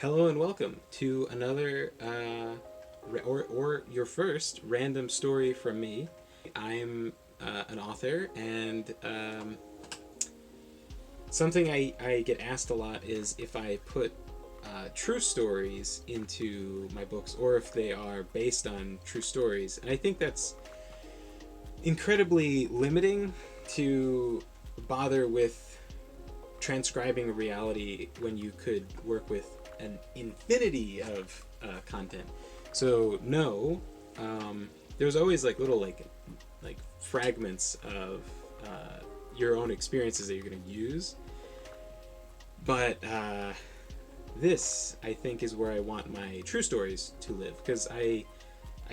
Hello and welcome to another, or your first random story from me. I'm an author, and something I get asked a lot is if I put true stories into my books or if they are based on true stories. And I think that's incredibly limiting to bother with transcribing a reality when you could work with an infinity of content. So no, there's always like little like fragments of your own experiences that you're going to use. But this, I think, is where I want my true stories to live, because I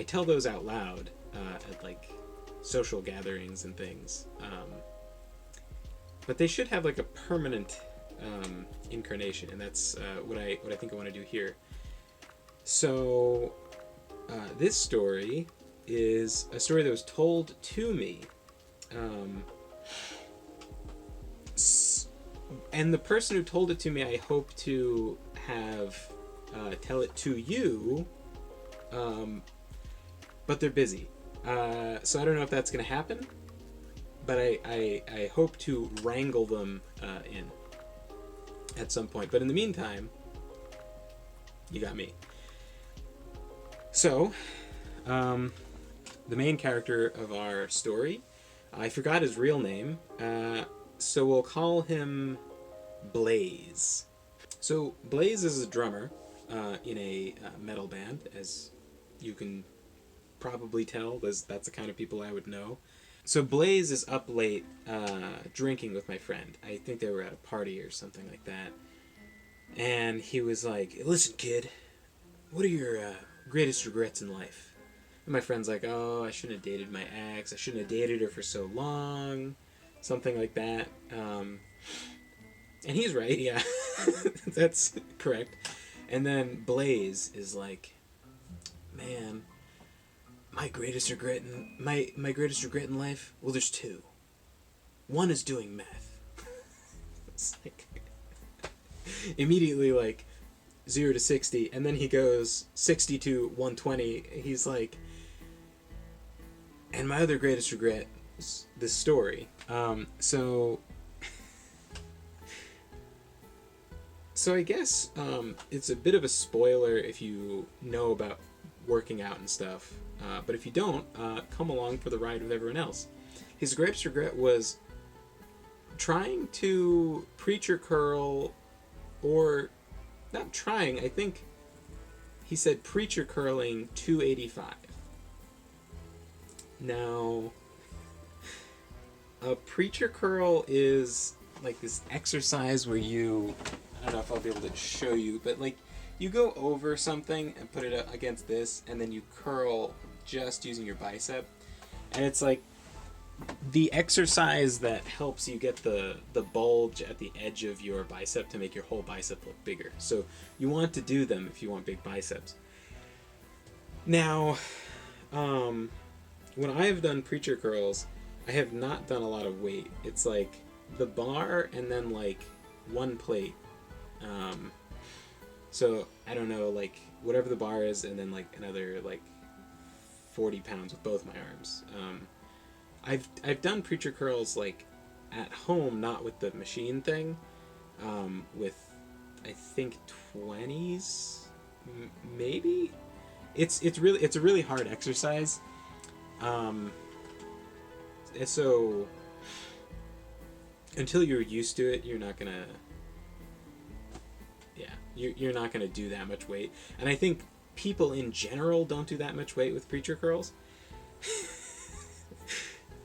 tell those out loud at like social gatherings and things. But they should have like a permanent incarnation, and that's what I think I want to do here. So this story is a story that was told to me, um, and the person who told it to me, I hope to have tell it to you, but they're busy, so I don't know if that's going to happen. But I hope to wrangle them in at some point. But in the meantime, you got me. So, the main character of our story, I forgot his real name, so we'll call him Blaze. So, Blaze is a drummer in a metal band, as you can probably tell. That's the kind of people I would know. So Blaze is up late drinking with my friend. I think they were at a party or something like that. And he was like, "Listen, kid, what are your greatest regrets in life?" And my friend's like, "Oh, I shouldn't have dated my ex. I shouldn't have dated her for so long." Something like that. And he's right, yeah. That's correct. And then Blaze is like, "Man, my greatest regret in life, well, there's two. One is doing meth." It's like immediately like 0 to 60, and then he goes 60 to 120. He's like, "And my other greatest regret is this story." So I guess it's a bit of a spoiler if you know about working out and stuff. But if you don't, come along for the ride with everyone else. His greatest regret was trying to preacher curl, or not trying, I think he said preacher curling 285. Now, a preacher curl is like this exercise where I don't know if I'll be able to show you, but like you go over something and put it up against this, and then you curl just using your bicep. And it's like the exercise that helps you get the bulge at the edge of your bicep to make your whole bicep look bigger. So you want to do them if you want big biceps. Now, when I've done preacher curls, I have not done a lot of weight. It's like the bar and then like one plate. So I don't know, like whatever the bar is, and then like another like 40 pounds with both my arms. I've done preacher curls like at home, not with the machine thing. With I think 20s, maybe. It's a really hard exercise. And so until you're used to it, you're not gonna. Yeah, you're not gonna do that much weight. And I think people in general don't do that much weight with preacher curls.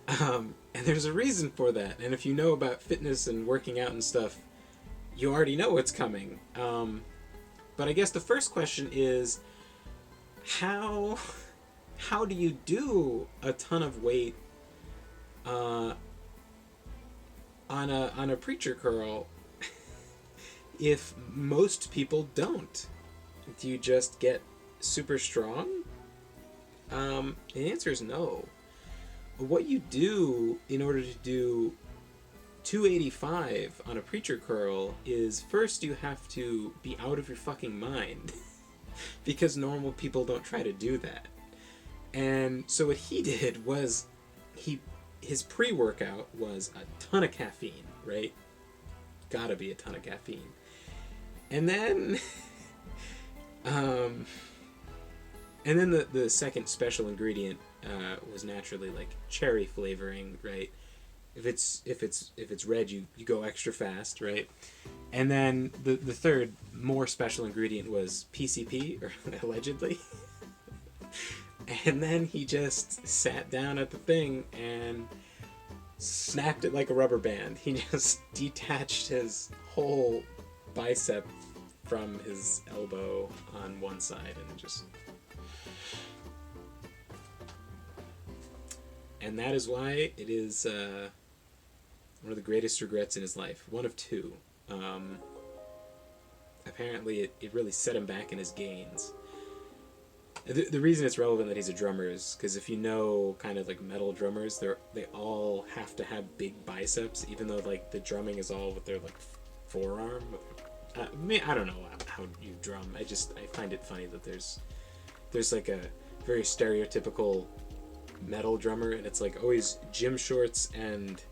And there's a reason for that. And if you know about fitness and working out and stuff, you already know what's coming. But I guess the first question is, how do you do a ton of weight on a preacher curl if most people don't? Do you just get super strong? The answer is no. What you do in order to do 285 on a preacher curl is, first you have to be out of your fucking mind because normal people don't try to do that. And so what he did was his pre-workout was a ton of caffeine, right? Gotta be a ton of caffeine. And then the second special ingredient was naturally like cherry flavoring, right? If it's red, you go extra fast, right? And then the third more special ingredient was PCP, or allegedly. And then he just sat down at the thing and snapped it like a rubber band. He just detached his whole bicep from his elbow on one side and just... And that is why it is one of the greatest regrets in his life. One of two. Apparently it really set him back in his gains. The reason it's relevant that he's a drummer is because if you know kind of like metal drummers, they all have to have big biceps, even though like the drumming is all with their like forearm. I don't know how you drum. I find it funny that there's like a very stereotypical metal drummer, and it's like always gym shorts and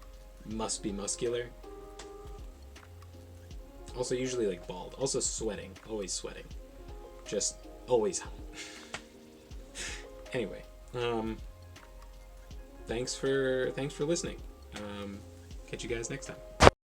must be muscular. Also usually like bald. Also sweating. Always sweating. Just always hot. Anyway, thanks for listening. Catch you guys next time.